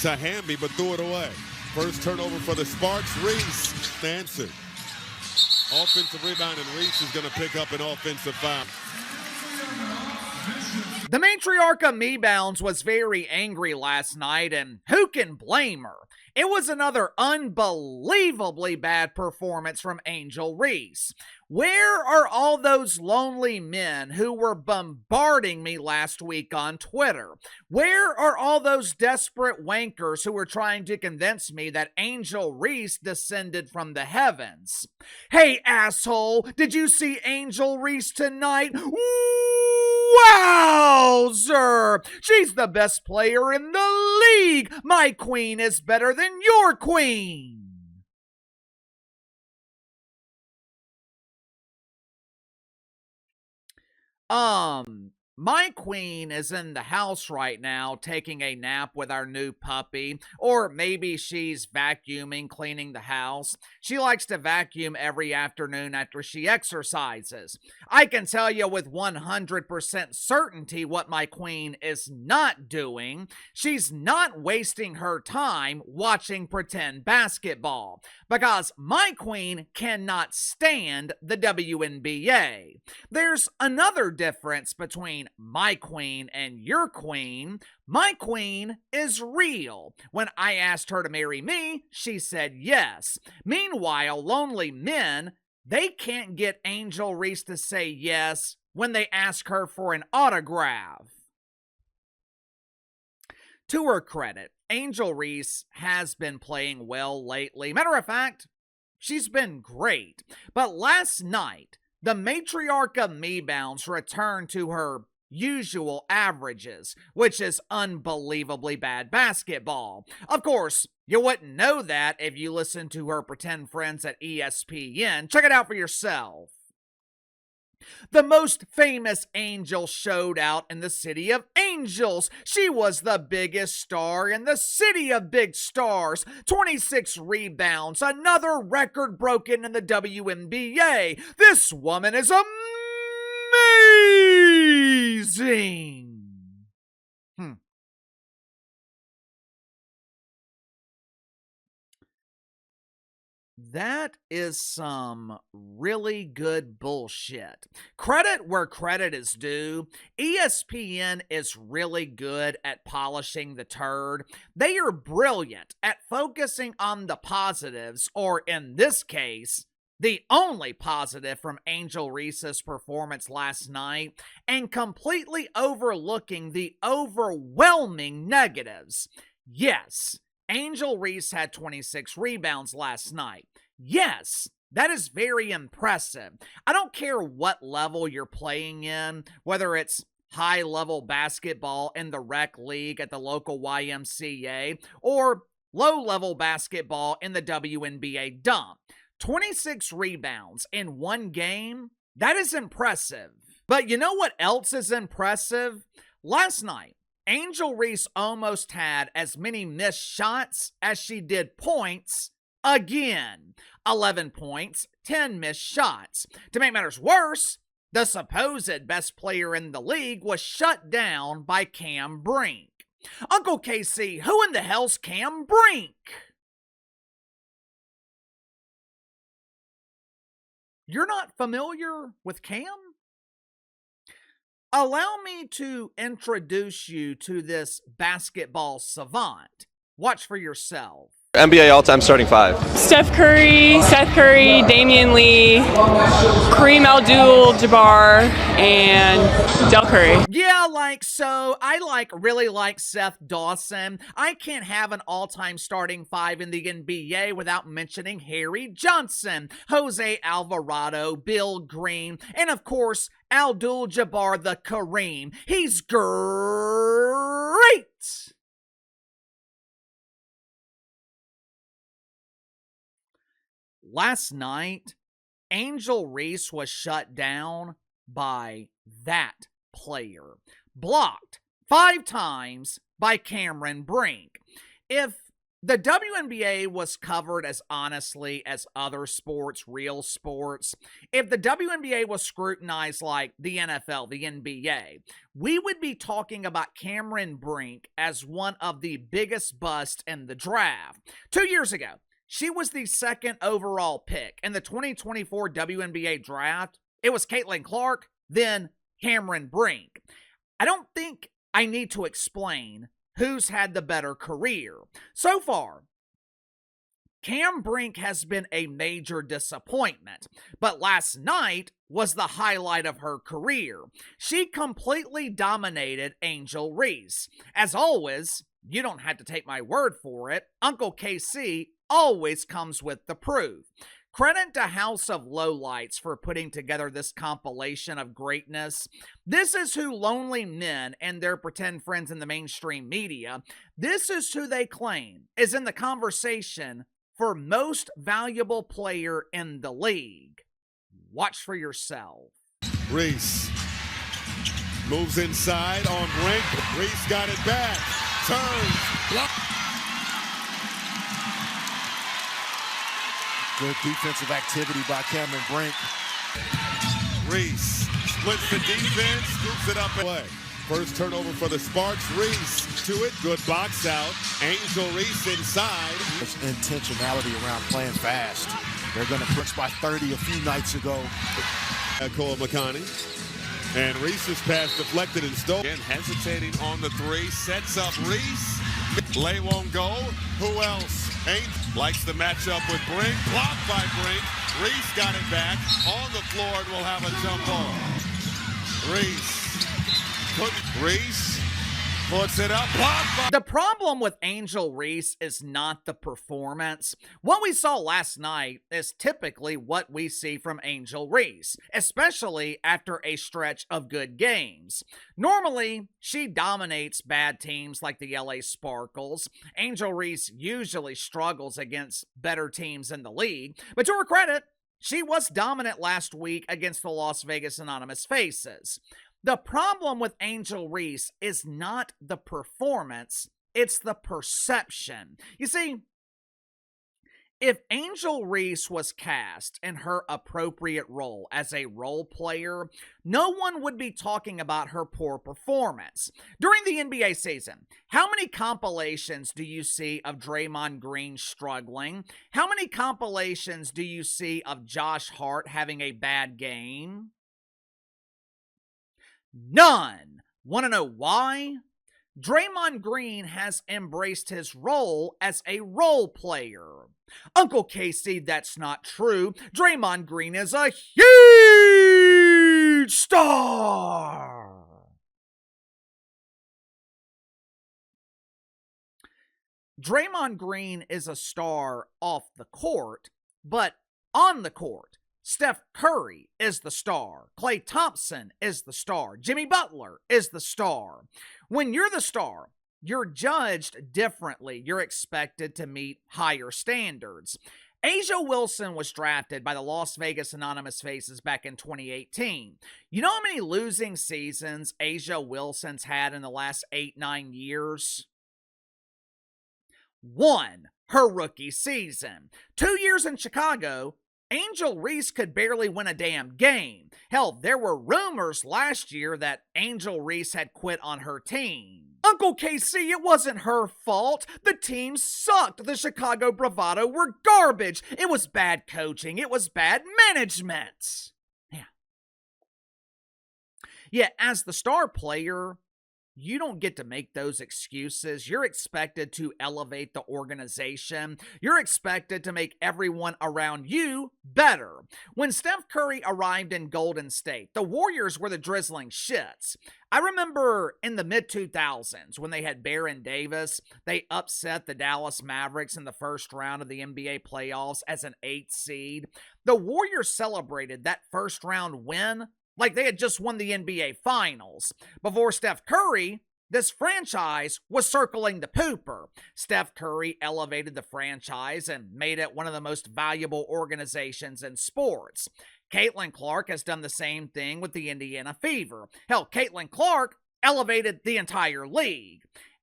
to Hamby, but threw it away. First turnover for the Sparks. Reese answered. Offensive rebound, and Reese is going to pick up an offensive foul. The matriarch of Me-Bounds was very angry last night, and who can blame her? It was another unbelievably bad performance from Angel Reese. Where are all those lonely men who were bombarding me last week on Twitter? Where are all those desperate wankers who were trying to convince me that Angel Reese descended from the heavens? Hey, asshole, did you see Angel Reese tonight? Wowzer! She's the best player in the league! My queen is better than your queen! My queen is in the house right now taking a nap with our new puppy, or maybe she's vacuuming, cleaning the house. She likes to vacuum every afternoon after she exercises. I can tell you with 100% certainty what my queen is not doing. She's not wasting her time watching pretend basketball, because my queen cannot stand the WNBA. There's another difference between my queen and your queen. My queen is real. When I asked her to marry me, she said yes. Meanwhile, lonely men, they can't get Angel Reese to say yes when they ask her for an autograph. To her credit, Angel Reese has been playing well lately. Matter of fact, she's been great. But last night, the matriarch of Me-Bounds returned to her usual averages, which is unbelievably bad basketball. Of course, you wouldn't know that if you listened to her pretend friends at ESPN. Check it out for yourself. The most famous angel showed out in the City of Angels. She was the biggest star in the City of Big Stars. 26 rebounds, another record broken in the WNBA. This woman is amazing. That is some really good bullshit. Credit where credit is due. ESPN is really good at polishing the turd. They are brilliant at focusing on the positives, or in this case, the only positive from Angel Reese's performance last night, and completely overlooking the overwhelming negatives. Yes, Angel Reese had 26 rebounds last night. Yes, that is very impressive. I don't care what level you're playing in, whether it's high-level basketball in the rec league at the local YMCA, or low-level basketball in the WNBA dump. 26 rebounds in one game, that is impressive. But you know what else is impressive? Last night, Angel Reese almost had as many missed shots as she did points again. 11 points, 10 missed shots. To make matters worse, the supposed best player in the league was shut down by Cam Brink. Uncle KC, who in the hell's Cam Brink? You're not familiar with Cam? Allow me to introduce you to this basketball savant. Watch for yourself. NBA all-time starting five. Steph Curry, Seth Curry, Damian Lee, Kareem Abdul-Jabbar, and Del Curry. Yeah, I really like Seth Dawson. I can't have an all-time starting five in the NBA without mentioning Harry Johnson, Jose Alvarado, Bill Green, and of course, Abdul-Jabbar the Kareem. He's great! Last night, Angel Reese was shut down by that player. Blocked 5 times by Cameron Brink. If The WNBA was covered as honestly as other sports, real sports. If the WNBA was scrutinized like the NFL, the NBA, we would be talking about Cameron Brink as one of the biggest busts in the draft. 2 years ago, she was the second overall pick in the 2024 WNBA draft. It was Caitlin Clark, then Cameron Brink. I don't think I need to explain who's had the better career. So far, Cam Brink has been a major disappointment, but last night was the highlight of her career. She completely dominated Angel Reese. As always, you don't have to take my word for it. Uncle KC always comes with the proof. Credit to House of Lowlights for putting together this compilation of greatness. This is who lonely men and their pretend friends in the mainstream media, this is who they claim is in the conversation for most valuable player in the league. Watch for yourself. Reese moves inside on Brink. Reese got it back. Turns. Block. Good defensive activity by Cameron Brink. Reese splits the defense, scoops it up and play. First turnover for the Sparks. Reese to it. Good box out. Angel Reese inside. There's intentionality around playing fast. They're going to push by 30 a few nights ago. Cole McConney. And Reese's pass deflected and stolen. Again, hesitating on the three. Sets up Reese. Lay won't go. Who else? Angel likes the matchup with Brink. Blocked by Brink. Reese got it back. On the floor and will have a jump ball. Reese puts it up. Blocked by... The problem with Angel Reese is not the performance. What we saw last night is typically what we see from Angel Reese, especially after a stretch of good games. Normally, she dominates bad teams like the LA Sparkles. Angel Reese usually struggles against better teams in the league, but to her credit, she was dominant last week against the Las Vegas Anonymous Faces. The problem with Angel Reese is not the performance, it's the perception. You see, if Angel Reese was cast in her appropriate role as a role player, no one would be talking about her poor performance. During the NBA season, how many compilations do you see of Draymond Green struggling? How many compilations do you see of Josh Hart having a bad game? None. Want to know why? Draymond Green has embraced his role as a role player. Uncle Casey, that's not true. Draymond Green is a huge star. Draymond Green is a star off the court, but on the court, Steph Curry is the star. Klay Thompson is the star. Jimmy Butler is the star. When you're the star, you're judged differently. You're expected to meet higher standards. A'ja Wilson was drafted by the Las Vegas Anonymous Faces back in 2018. You know how many losing seasons A'ja Wilson's had in the last 8-9 years? 1, her rookie season. 2 years in Chicago, Angel Reese could barely win a damn game. Hell, there were rumors last year that Angel Reese had quit on her team. Uncle KC, it wasn't her fault. The team sucked. The Chicago Bravado were garbage. It was bad coaching. It was bad management. Yeah, as the star player, you don't get to make those excuses. You're expected to elevate the organization. You're expected to make everyone around you better. When Steph Curry arrived in Golden State, the Warriors were the drizzling shits. I remember in the mid-2000s when they had Baron Davis, they upset the Dallas Mavericks in the first round of the NBA playoffs as an 8th seed. The Warriors celebrated that first round win like they had just won the NBA Finals. Before Steph Curry, this franchise was circling the pooper. Steph Curry elevated the franchise and made it one of the most valuable organizations in sports. Caitlin Clark has done the same thing with the Indiana Fever. Hell, Caitlin Clark elevated the entire league.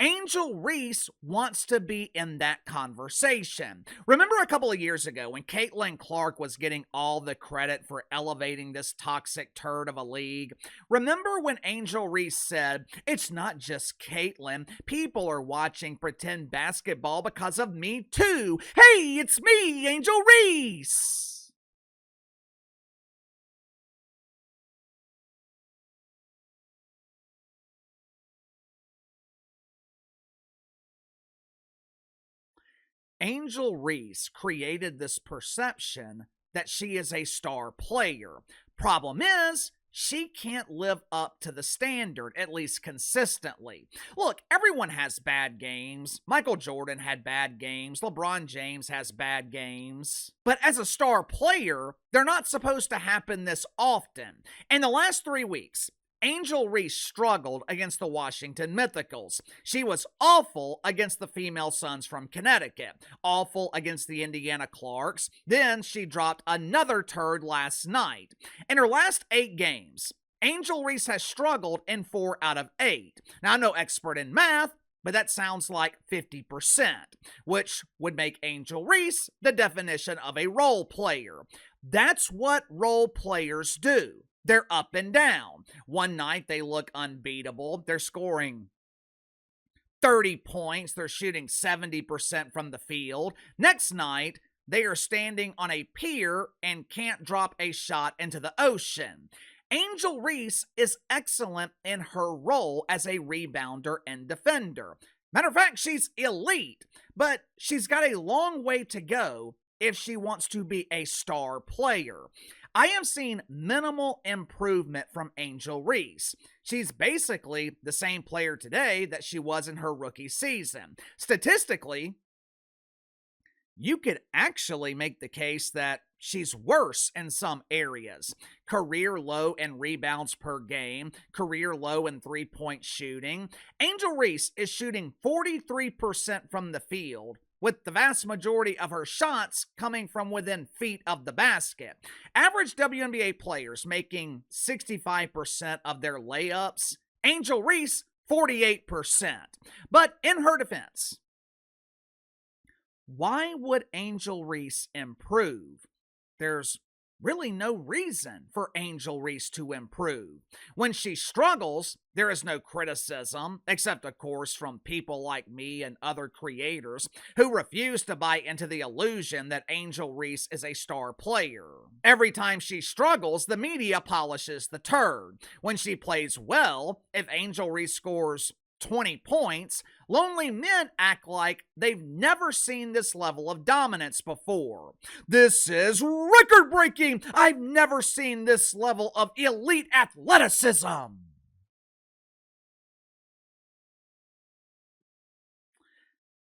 Angel Reese wants to be in that conversation. Remember a couple of years ago when Caitlin Clark was getting all the credit for elevating this toxic turd of a league? Remember when Angel Reese said, "It's not just Caitlin. People are watching pretend basketball because of me too. Hey, it's me, Angel Reese." Angel Reese created this perception that she is a star player. Problem is, she can't live up to the standard, at least consistently. Look, everyone has bad games. Michael Jordan had bad games. LeBron James has bad games. But as a star player, they're not supposed to happen this often. In the last 3 weeks, Angel Reese struggled against the Washington Mythicals. She was awful against the female Suns from Connecticut, awful against the Indiana Clarks. Then she dropped another turd last night. In her last 8 games, Angel Reese has struggled in 4 out of 8. Now, I'm no expert in math, but that sounds like 50%, which would make Angel Reese the definition of a role player. That's what role players do. They're up and down. One night they look unbeatable. They're scoring 30 points. They're shooting 70% from the field. Next night, they are standing on a pier and can't drop a shot into the ocean. Angel Reese is excellent in her role as a rebounder and defender. Matter of fact, she's elite, but she's got a long way to go if she wants to be a star player. I have seen minimal improvement from Angel Reese. She's basically the same player today that she was in her rookie season. Statistically, you could actually make the case that she's worse in some areas. Career low in rebounds per game, career low in three-point shooting. Angel Reese is shooting 43% from the field, with the vast majority of her shots coming from within feet of the basket. Average WNBA players making 65% of their layups. Angel Reese, 48%. But in her defense, why would Angel Reese improve? There's really no reason for Angel Reese to improve. When she struggles, there is no criticism, except of course from people like me and other creators who refuse to buy into the illusion that Angel Reese is a star player. Every time she struggles, the media polishes the turd. When she plays well, if Angel Reese scores 20 points, lonely men act like they've never seen this level of dominance before. This is record-breaking! I've never seen this level of elite athleticism!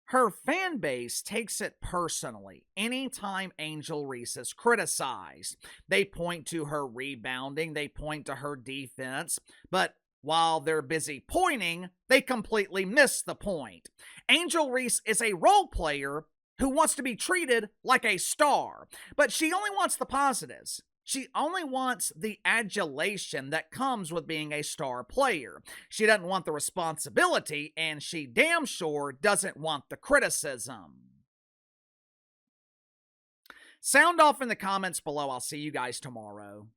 Her fan base takes it personally anytime Angel Reese is criticized. They point to her rebounding, they point to her defense, but while they're busy pointing, they completely miss the point. Angel Reese is a role player who wants to be treated like a star, but she only wants the positives. She only wants the adulation that comes with being a star player. She doesn't want the responsibility, and she damn sure doesn't want the criticism. Sound off in the comments below. I'll see you guys tomorrow.